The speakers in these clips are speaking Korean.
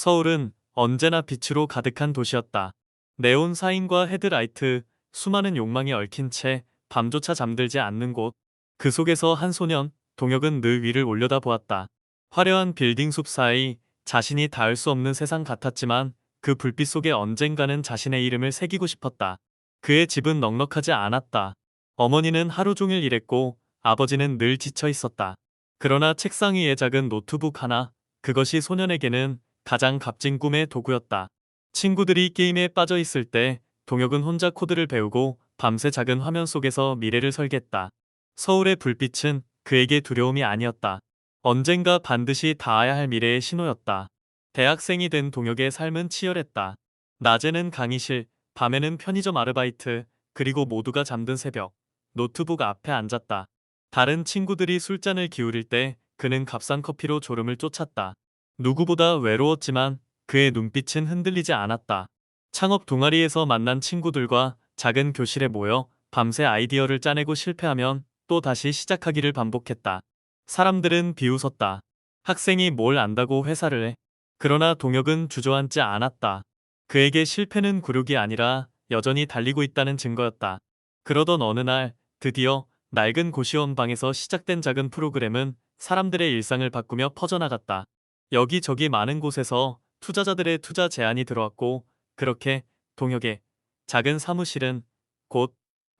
서울은 언제나 빛으로 가득한 도시였다. 네온 사인과 헤드라이트, 수많은 욕망이 얽힌 채 밤조차 잠들지 않는 곳. 그 속에서 한 소년, 동혁은 늘 위를 올려다보았다. 화려한 빌딩 숲 사이 자신이 닿을 수 없는 세상 같았지만 그 불빛 속에 언젠가는 자신의 이름을 새기고 싶었다. 그의 집은 넉넉하지 않았다. 어머니는 하루 종일 일했고 아버지는 늘 지쳐 있었다. 그러나 책상 위에 작은 노트북 하나, 그것이 소년에게는 가장 값진 꿈의 도구였다. 친구들이 게임에 빠져 있을 때 동혁은 혼자 코드를 배우고 밤새 작은 화면 속에서 미래를 설계했다. 서울의 불빛은 그에게 두려움이 아니었다. 언젠가 반드시 닿아야 할 미래의 신호였다. 대학생이 된 동혁의 삶은 치열했다. 낮에는 강의실, 밤에는 편의점 아르바이트, 그리고 모두가 잠든 새벽, 노트북 앞에 앉았다. 다른 친구들이 술잔을 기울일 때 그는 값싼 커피로 졸음을 쫓았다. 누구보다 외로웠지만 그의 눈빛은 흔들리지 않았다. 창업 동아리에서 만난 친구들과 작은 교실에 모여 밤새 아이디어를 짜내고 실패하면 또 다시 시작하기를 반복했다. 사람들은 비웃었다. 학생이 뭘 안다고 회사를 해. 그러나 동혁은 주저앉지 않았다. 그에게 실패는 굴욕이 아니라 여전히 달리고 있다는 증거였다. 그러던 어느 날 드디어 낡은 고시원 방에서 시작된 작은 프로그램은 사람들의 일상을 바꾸며 퍼져나갔다. 여기저기 많은 곳에서 투자자들의 투자 제안이 들어왔고, 그렇게 동혁의 작은 사무실은 곧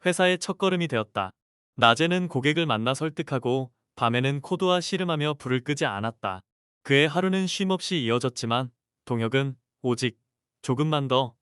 회사의 첫걸음이 되었다. 낮에는 고객을 만나 설득하고 밤에는 코드와 씨름하며 불을 끄지 않았다. 그의 하루는 쉼없이 이어졌지만 동혁은 오직 조금만 더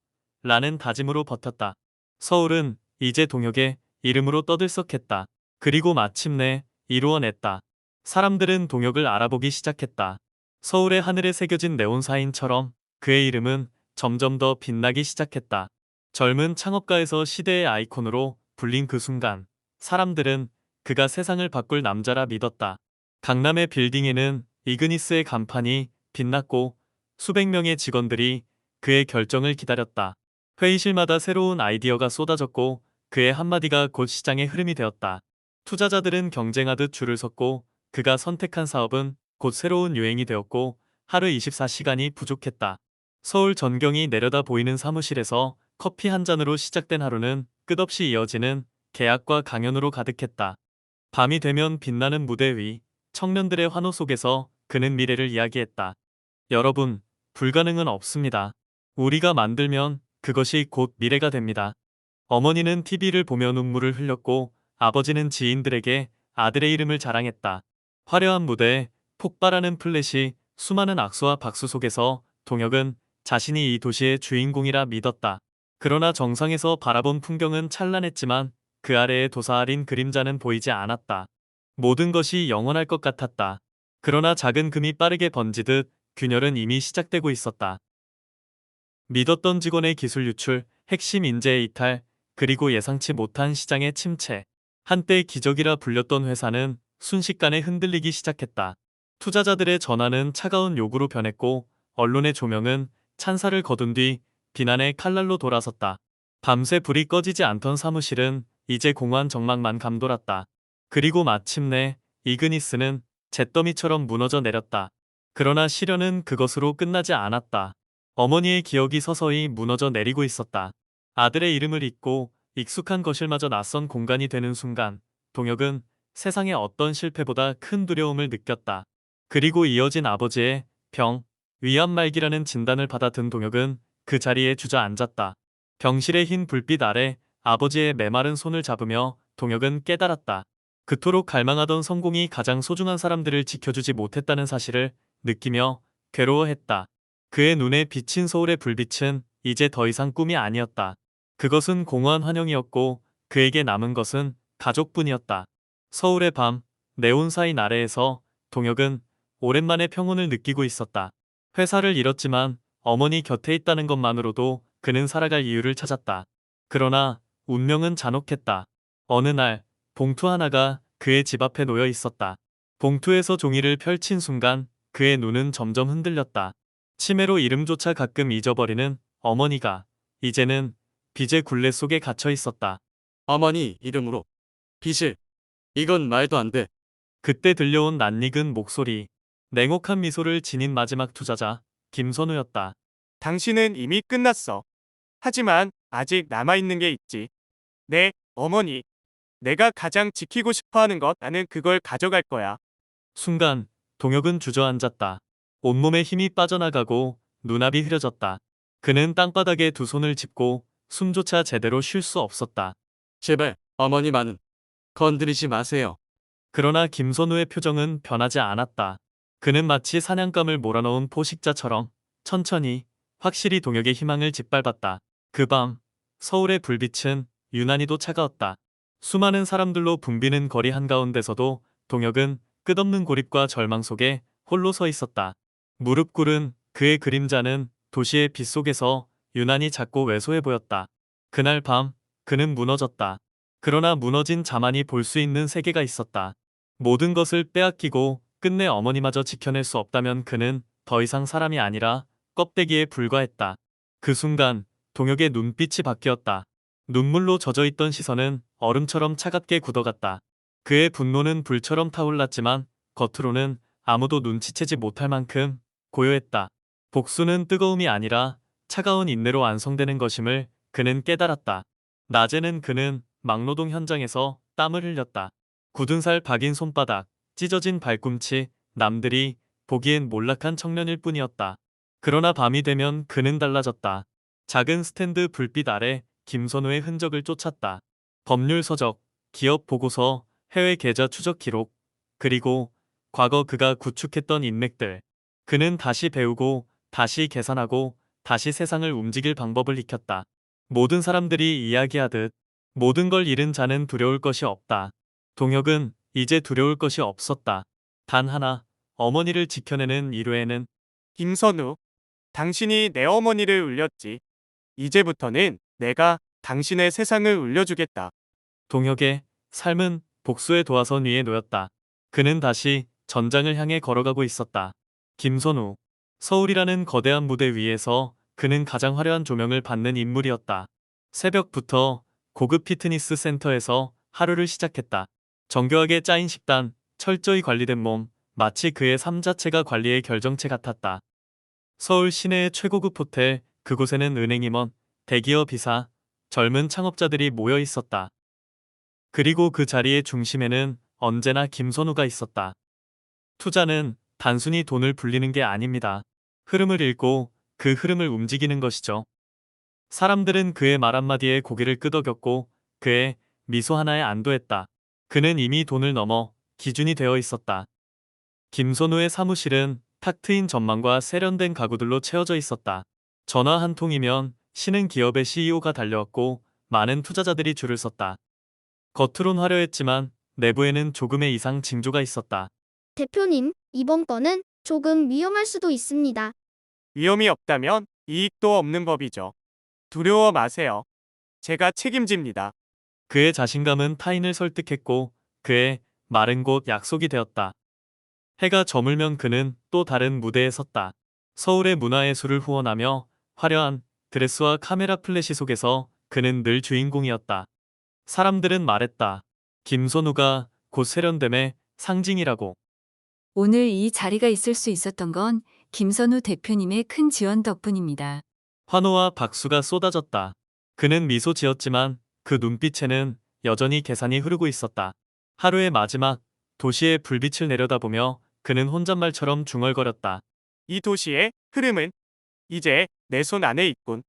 라는 다짐으로 버텼다. 서울은 이제 동혁의 이름으로 떠들썩했다. 그리고 마침내 이루어냈다. 사람들은 동혁을 알아보기 시작했다. 서울의 하늘에 새겨진 네온 사인처럼 그의 이름은 점점 더 빛나기 시작했다. 젊은 창업가에서 시대의 아이콘으로 불린 그 순간, 사람들은 그가 세상을 바꿀 남자라 믿었다. 강남의 빌딩에는 이그니스의 간판이 빛났고 수백 명의 직원들이 그의 결정을 기다렸다. 회의실마다 새로운 아이디어가 쏟아졌고 그의 한마디가 곧 시장의 흐름이 되었다. 투자자들은 경쟁하듯 줄을 섰고 그가 선택한 사업은 곧 새로운 유행이 되었고 하루 24시간이 부족했다. 서울 전경이 내려다 보이는 사무실에서 커피 한 잔으로 시작된 하루는 끝없이 이어지는 계약과 강연으로 가득했다. 밤이 되면 빛나는 무대 위, 청년들의 환호 속에서 그는 미래를 이야기했다. 여러분, 불가능은 없습니다. 우리가 만들면 그것이 곧 미래가 됩니다. 어머니는 TV를 보며 눈물을 흘렸고 아버지는 지인들에게 아들의 이름을 자랑했다. 화려한 무대에 폭발하는 플래시, 수많은 악수와 박수 속에서 동혁은 자신이 이 도시의 주인공이라 믿었다. 그러나 정상에서 바라본 풍경은 찬란했지만 그 아래에 도사린 그림자는 보이지 않았다. 모든 것이 영원할 것 같았다. 그러나 작은 금이 빠르게 번지듯 균열은 이미 시작되고 있었다. 믿었던 직원의 기술 유출, 핵심 인재의 이탈, 그리고 예상치 못한 시장의 침체. 한때 기적이라 불렸던 회사는 순식간에 흔들리기 시작했다. 투자자들의 전화는 차가운 요구로 변했고 언론의 조명은 찬사를 거둔 뒤 비난의 칼날로 돌아섰다. 밤새 불이 꺼지지 않던 사무실은 이제 공허한 정막만 감돌았다. 그리고 마침내 이그니스는 잿더미처럼 무너져 내렸다. 그러나 시련은 그것으로 끝나지 않았다. 어머니의 기억이 서서히 무너져 내리고 있었다. 아들의 이름을 잊고 익숙한 거실마저 낯선 공간이 되는 순간 동혁은 세상의 어떤 실패보다 큰 두려움을 느꼈다. 그리고 이어진 아버지의 병, 위암 말기라는 진단을 받아 든 동혁은 그 자리에 주저앉았다. 병실의 흰 불빛 아래 아버지의 메마른 손을 잡으며 동혁은 깨달았다. 그토록 갈망하던 성공이 가장 소중한 사람들을 지켜주지 못했다는 사실을 느끼며 괴로워했다. 그의 눈에 비친 서울의 불빛은 이제 더 이상 꿈이 아니었다. 그것은 공허한 환영이었고 그에게 남은 것은 가족뿐이었다. 서울의 밤, 네온 사인 아래에서 동혁은 오랜만에 평온을 느끼고 있었다. 회사를 잃었지만 어머니 곁에 있다는 것만으로도 그는 살아갈 이유를 찾았다. 그러나 운명은 잔혹했다. 어느 날 봉투 하나가 그의 집 앞에 놓여 있었다. 봉투에서 종이를 펼친 순간 그의 눈은 점점 흔들렸다. 치매로 이름조차 가끔 잊어버리는 어머니가 이제는 빚의 굴레 속에 갇혀 있었다. 어머니 이름으로 빚을. 이건 말도 안 돼. 그때 들려온 낯익은 목소리. 냉혹한 미소를 지닌 마지막 투자자. 김선우였다. 당신은 이미 끝났어. 하지만 아직 남아있는 게 있지. 내 어머니. 내가 가장 지키고 싶어 하는 것, 나는 그걸 가져갈 거야. 순간 동혁은 주저앉았다. 온몸에 힘이 빠져나가고 눈앞이 흐려졌다. 그는 땅바닥에 두 손을 짚고 숨조차 제대로 쉴 수 없었다. 제발 어머니만은 건드리지 마세요. 그러나 김선우의 표정은 변하지 않았다. 그는 마치 사냥감을 몰아넣은 포식자처럼 천천히 확실히 동혁의 희망을 짓밟았다. 그 밤 서울의 불빛은 유난히도 차가웠다. 수많은 사람들로 붐비는 거리 한가운데서도 동혁은 끝없는 고립과 절망 속에 홀로 서 있었다. 무릎 꿇은 그의 그림자는 도시의 빛 속에서 유난히 작고 왜소해 보였다. 그날 밤 그는 무너졌다. 그러나 무너진 자만이 볼 수 있는 세계가 있었다. 모든 것을 빼앗기고 끝내 어머니마저 지켜낼 수 없다면 그는 더 이상 사람이 아니라 껍데기에 불과했다. 그 순간 동혁의 눈빛이 바뀌었다. 눈물로 젖어있던 시선은 얼음처럼 차갑게 굳어갔다. 그의 분노는 불처럼 타올랐지만 겉으로는 아무도 눈치채지 못할 만큼 고요했다. 복수는 뜨거움이 아니라 차가운 인내로 완성되는 것임을 그는 깨달았다. 낮에는 그는 막노동 현장에서 땀을 흘렸다. 굳은 살 박인 손바닥, 찢어진 발꿈치, 남들이 보기엔 몰락한 청년일 뿐이었다. 그러나 밤이 되면 그는 달라졌다. 작은 스탠드 불빛 아래 김선우의 흔적을 쫓았다. 법률 서적, 기업 보고서, 해외 계좌 추적 기록, 그리고 과거 그가 구축했던 인맥들. 그는 다시 배우고, 다시 계산하고, 다시 세상을 움직일 방법을 익혔다. 모든 사람들이 이야기하듯 모든 걸 잃은 자는 두려울 것이 없다. 동혁은 이제 두려울 것이 없었다. 단 하나, 어머니를 지켜내는 이외에는. 김선우. 당신이 내 어머니를 울렸지. 이제부터는 내가 당신의 세상을 울려주겠다. 동혁의 삶은 복수의 도화선 위에 놓였다. 그는 다시 전장을 향해 걸어가고 있었다. 김선우. 서울이라는 거대한 무대 위에서 그는 가장 화려한 조명을 받는 인물이었다. 새벽부터 고급 피트니스 센터에서 하루를 시작했다. 정교하게 짜인 식단, 철저히 관리된 몸, 마치 그의 삶 자체가 관리의 결정체 같았다. 서울 시내의 최고급 호텔, 그곳에는 은행 임원, 대기업 이사, 젊은 창업자들이 모여 있었다. 그리고 그 자리의 중심에는 언제나 김선우가 있었다. 투자는 단순히 돈을 불리는 게 아닙니다. 흐름을 읽고 그 흐름을 움직이는 것이죠. 사람들은 그의 말 한마디에 고개를 끄덕였고 그의 미소 하나에 안도했다. 그는 이미 돈을 넘어 기준이 되어 있었다. 김선우의 사무실은 탁 트인 전망과 세련된 가구들로 채워져 있었다. 전화 한 통이면 신흥 기업의 CEO가 달려왔고 많은 투자자들이 줄을 섰다. 겉으론 화려했지만 내부에는 조금의 이상 징조가 있었다. 대표님, 이번 건은 조금 위험할 수도 있습니다. 위험이 없다면 이익도 없는 법이죠. 두려워 마세요. 제가 책임집니다. 그의 자신감은 타인을 설득했고 그의 말은 곧 약속이 되었다. 해가 저물면 그는 또 다른 무대에 섰다. 서울의 문화예술을 후원하며 화려한 드레스와 카메라 플래시 속에서 그는 늘 주인공이었다. 사람들은 말했다. 김선우가 곧 세련됨의 상징이라고. 오늘 이 자리가 있을 수 있었던 건 김선우 대표님의 큰 지원 덕분입니다. 환호와 박수가 쏟아졌다. 그는 미소 지었지만 그 눈빛에는 여전히 계산이 흐르고 있었다. 하루의 마지막, 도시의 불빛을 내려다보며 그는 혼잣말처럼 중얼거렸다. 이 도시의 흐름은 이제 내 손 안에 있군.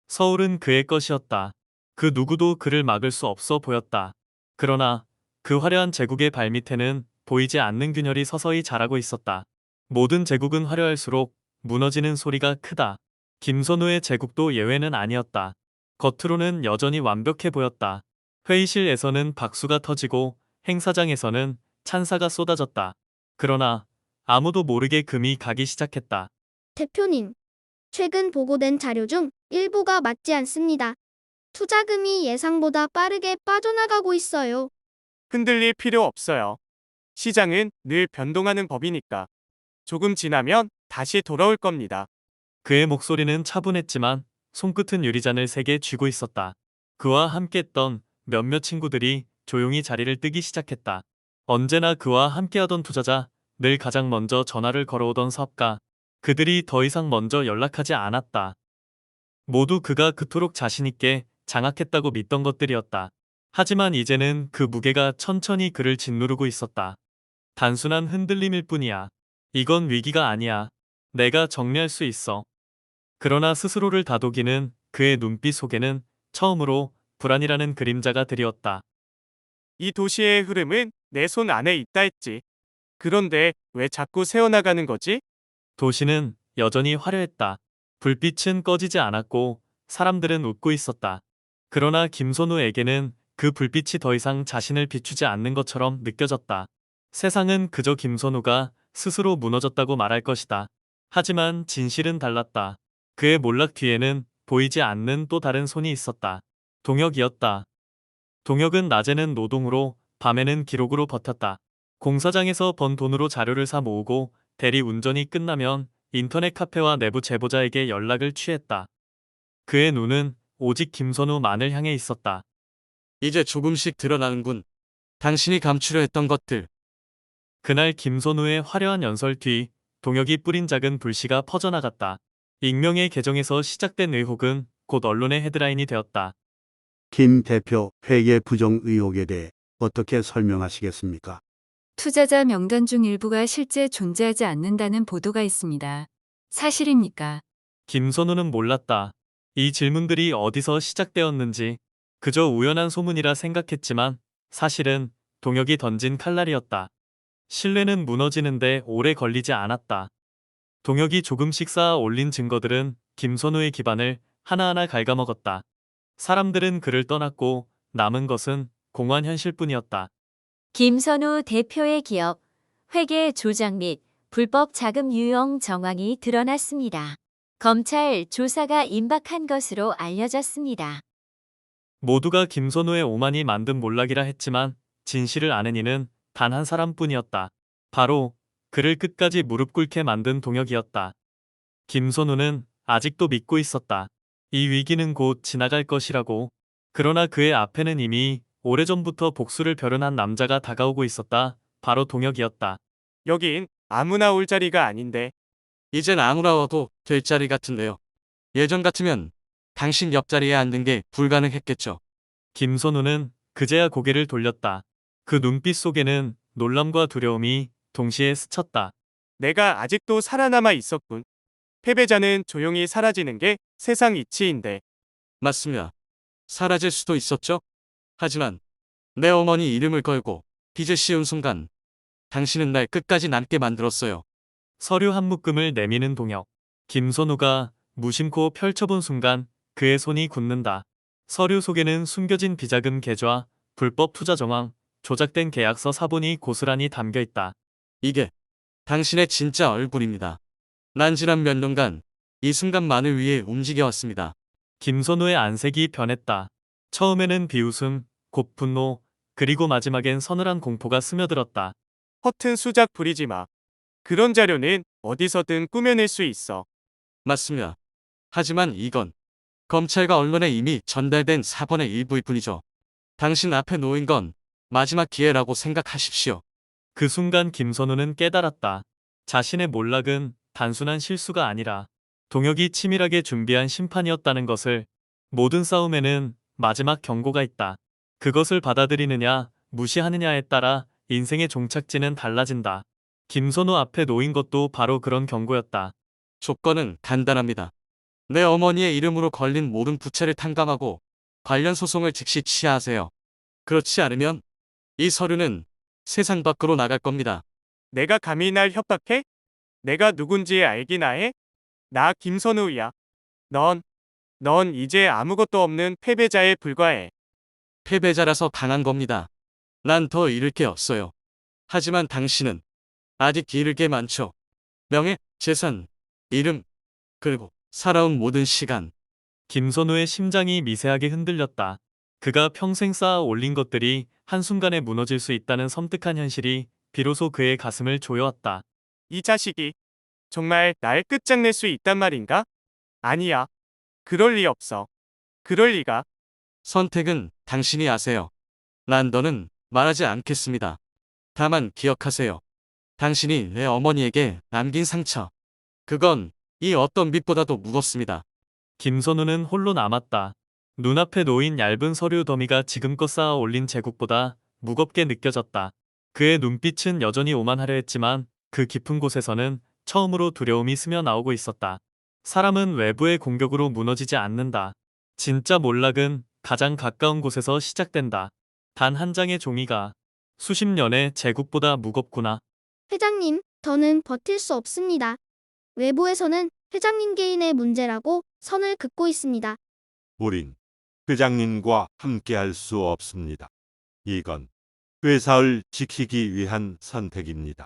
서울은 그의 것이었다. 그 누구도 그를 막을 수 없어 보였다. 그러나 그 화려한 제국의 발밑에는 보이지 않는 균열이 서서히 자라고 있었다. 모든 제국은 화려할수록 무너지는 소리가 크다. 김선우의 제국도 예외는 아니었다. 겉으로는 여전히 완벽해 보였다. 회의실에서는 박수가 터지고 행사장에서는 찬사가 쏟아졌다. 그러나 아무도 모르게 금이 가기 시작했다. 대표님, 최근 보고된 자료 중 일부가 맞지 않습니다. 투자금이 예상보다 빠르게 빠져나가고 있어요. 흔들릴 필요 없어요. 시장은 늘 변동하는 법이니까. 조금 지나면 다시 돌아올 겁니다. 그의 목소리는 차분했지만 손끝은 유리잔을 세게 쥐고 있었다. 그와 함께했던 몇몇 친구들이 조용히 자리를 뜨기 시작했다. 언제나 그와 함께하던 투자자, 늘 가장 먼저 전화를 걸어오던 사업가, 그들이 더 이상 먼저 연락하지 않았다. 모두 그가 그토록 자신있게 장악했다고 믿던 것들이었다. 하지만 이제는 그 무게가 천천히 그를 짓누르고 있었다. 단순한 흔들림일 뿐이야. 이건 위기가 아니야. 내가 정리할 수 있어. 그러나 스스로를 다독이는 그의 눈빛 속에는 처음으로 불안이라는 그림자가 드리웠다. 이 도시의 흐름은 내 손 안에 있다 했지. 그런데 왜 자꾸 새어나가는 거지? 도시는 여전히 화려했다. 불빛은 꺼지지 않았고 사람들은 웃고 있었다. 그러나 김선우에게는 그 불빛이 더 이상 자신을 비추지 않는 것처럼 느껴졌다. 세상은 그저 김선우가 스스로 무너졌다고 말할 것이다. 하지만 진실은 달랐다. 그의 몰락 뒤에는 보이지 않는 또 다른 손이 있었다. 동혁이었다. 동혁은 낮에는 노동으로, 밤에는 기록으로 버텼다. 공사장에서 번 돈으로 자료를 사 모으고 대리 운전이 끝나면 인터넷 카페와 내부 제보자에게 연락을 취했다. 그의 눈은 오직 김선우만을 향해 있었다. 이제 조금씩 드러나는군. 당신이 감추려 했던 것들. 그날 김선우의 화려한 연설 뒤 동혁이 뿌린 작은 불씨가 퍼져나갔다. 익명의 계정에서 시작된 의혹은 곧 언론의 헤드라인이 되었다. 김 대표 회계 부정 의혹에 대해 어떻게 설명하시겠습니까? 투자자 명단 중 일부가 실제 존재하지 않는다는 보도가 있습니다. 사실입니까? 김선우는 몰랐다. 이 질문들이 어디서 시작되었는지 그저 우연한 소문이라 생각했지만 사실은 동혁이 던진 칼날이었다. 신뢰는 무너지는데 오래 걸리지 않았다. 동혁이 조금씩 쌓아 올린 증거들은 김선우의 기반을 하나하나 갉아먹었다. 사람들은 그를 떠났고 남은 것은 공허한 현실뿐이었다. 김선우 대표의 기업, 회계 조작 및 불법 자금 유용 정황이 드러났습니다. 검찰 조사가 임박한 것으로 알려졌습니다. 모두가 김선우의 오만이 만든 몰락이라 했지만 진실을 아는 이는 단 한 사람뿐이었다. 바로 그를 끝까지 무릎 꿇게 만든 동혁이었다. 김선우는 아직도 믿고 있었다. 이 위기는 곧 지나갈 것이라고. 그러나 그의 앞에는 이미 오래전부터 복수를 벼른한 남자가 다가오고 있었다. 바로 동혁이었다. 여긴 아무나 올 자리가 아닌데. 이젠 아무나 와도 될 자리 같은데요. 예전 같으면 당신 옆자리에 앉는 게 불가능했겠죠. 김선우는 그제야 고개를 돌렸다. 그 눈빛 속에는 놀람과 두려움이 동시에 스쳤다. 내가 아직도 살아남아 있었군. 패배자는 조용히 사라지는 게 세상 이치인데. 맞습니다. 사라질 수도 있었죠. 하지만 내 어머니 이름을 걸고 빚을 씌운 순간 당신은 날 끝까지 남게 만들었어요. 서류 한 묶음을 내미는 동혁. 김선우가 무심코 펼쳐본 순간 그의 손이 굳는다. 서류 속에는 숨겨진 비자금 계좌, 불법 투자 정황, 조작된 계약서 사본이 고스란히 담겨 있다. 이게 당신의 진짜 얼굴입니다. 난 지난 몇 년간 이 순간만을 위해 움직여왔습니다. 김선우의 안색이 변했다. 처음에는 비웃음, 곧 분노, 그리고 마지막엔 서늘한 공포가 스며들었다. 허튼 수작 부리지 마. 그런 자료는 어디서든 꾸며낼 수 있어. 맞습니다. 하지만 이건 검찰과 언론에 이미 전달된 사본의 일부일 뿐이죠. 당신 앞에 놓인 건 마지막 기회라고 생각하십시오. 그 순간 김선우는 깨달았다. 자신의 몰락은 단순한 실수가 아니라 동혁이 치밀하게 준비한 심판이었다는 것을. 모든 싸움에는 마지막 경고가 있다. 그것을 받아들이느냐, 무시하느냐에 따라 인생의 종착지는 달라진다. 김선우 앞에 놓인 것도 바로 그런 경고였다. 조건은 간단합니다. 내 어머니의 이름으로 걸린 모든 부채를 탕감하고 관련 소송을 즉시 취하하세요. 그렇지 않으면 이 서류는 세상 밖으로 나갈 겁니다. 내가 감히 날 협박해? 내가 누군지 알기나 해? 나 김선우야. 넌 이제 아무것도 없는 패배자에 불과해. 패배자라서 강한 겁니다. 난 더 잃을 게 없어요. 하지만 당신은 아직 잃을 게 많죠. 명예, 재산, 이름, 그리고 살아온 모든 시간. 김선우의 심장이 미세하게 흔들렸다. 그가 평생 쌓아 올린 것들이 한순간에 무너질 수 있다는 섬뜩한 현실이 비로소 그의 가슴을 조여왔다. 이 자식이 정말 날 끝장낼 수 있단 말인가? 아니야. 그럴 리 없어. 그럴 리가. 선택은 당신이 하세요. 난 더는 말하지 않겠습니다. 다만 기억하세요. 당신이 내 어머니에게 남긴 상처. 그건 이 어떤 빛보다도 무겁습니다. 김선우는 홀로 남았다. 눈앞에 놓인 얇은 서류 더미가 지금껏 쌓아 올린 제국보다 무겁게 느껴졌다. 그의 눈빛은 여전히 오만하려 했지만 그 깊은 곳에서는 처음으로 두려움이 스며나오고 있었다. 사람은 외부의 공격으로 무너지지 않는다. 진짜 몰락은 가장 가까운 곳에서 시작된다. 단 한 장의 종이가 수십 년의 제국보다 무겁구나. 회장님, 저는 버틸 수 없습니다. 외부에서는 회장님 개인의 문제라고 선을 긋고 있습니다. 우린 회장님과 함께할 수 없습니다. 이건 회사를 지키기 위한 선택입니다.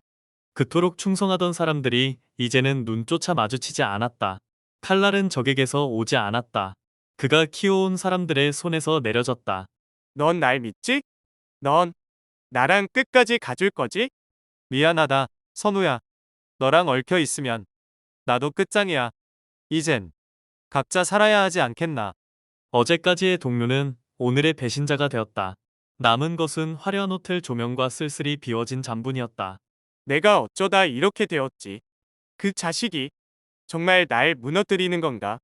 그토록 충성하던 사람들이 이제는 눈조차 마주치지 않았다. 칼날은 적에게서 오지 않았다. 그가 키워온 사람들의 손에서 내려졌다. 넌 날 믿지? 넌 나랑 끝까지 가줄 거지? 미안하다, 선우야. 너랑 얽혀 있으면 나도 끝장이야. 이젠 각자 살아야 하지 않겠나. 어제까지의 동료는 오늘의 배신자가 되었다. 남은 것은 화려한 호텔 조명과 쓸쓸히 비워진 잠분이었다. 내가 어쩌다 이렇게 되었지. 그 자식이 정말 날 무너뜨리는 건가?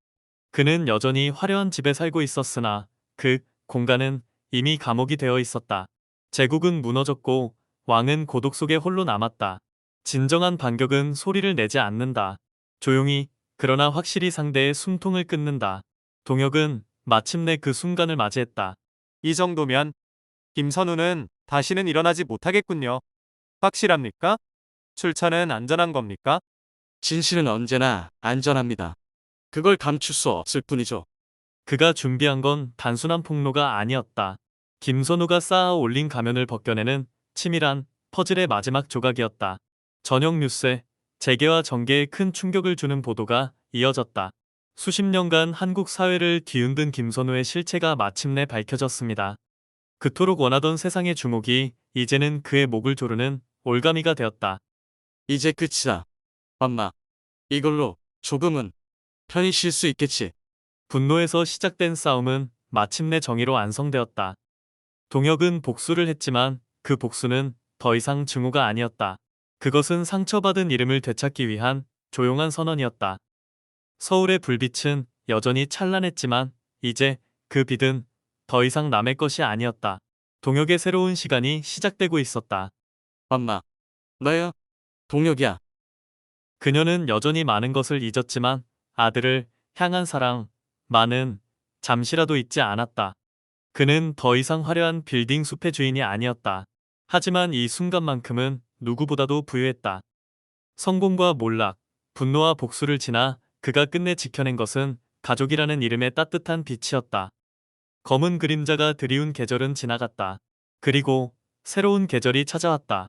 그는 여전히 화려한 집에 살고 있었으나 그 공간은 이미 감옥이 되어 있었다. 제국은 무너졌고 왕은 고독 속에 홀로 남았다. 진정한 반격은 소리를 내지 않는다. 조용히 그러나 확실히 상대의 숨통을 끊는다. 동혁은 마침내 그 순간을 맞이했다. 이 정도면 김선우는 다시는 일어나지 못하겠군요. 확실합니까? 출처는 안전한 겁니까? 진실은 언제나 안전합니다. 그걸 감출 수 없을 뿐이죠. 그가 준비한 건 단순한 폭로가 아니었다. 김선우가 쌓아 올린 가면을 벗겨내는 치밀한 퍼즐의 마지막 조각이었다. 저녁 뉴스에 재계와 정계에 큰 충격을 주는 보도가 이어졌다. 수십 년간 한국 사회를 뒤흔든 김선우의 실체가 마침내 밝혀졌습니다. 그토록 원하던 세상의 주목이 이제는 그의 목을 조르는 올가미가 되었다. 이제 끝이다. 엄마, 이걸로 조금은 편히 쉴 수 있겠지. 분노에서 시작된 싸움은 마침내 정의로 완성되었다. 동혁은 복수를 했지만 그 복수는 더 이상 증오가 아니었다. 그것은 상처받은 이름을 되찾기 위한 조용한 선언이었다. 서울의 불빛은 여전히 찬란했지만 이제 그 빛은 더 이상 남의 것이 아니었다. 동혁의 새로운 시간이 시작되고 있었다. 엄마, 나야 동혁이야. 그녀는 여전히 많은 것을 잊었지만 아들을 향한 사랑만은 잠시라도 잊지 않았다. 그는 더 이상 화려한 빌딩 숲의 주인이 아니었다. 하지만 이 순간만큼은 누구보다도 부유했다. 성공과 몰락, 분노와 복수를 지나 그가 끝내 지켜낸 것은 가족이라는 이름의 따뜻한 빛이었다. 검은 그림자가 드리운 계절은 지나갔다. 그리고 새로운 계절이 찾아왔다.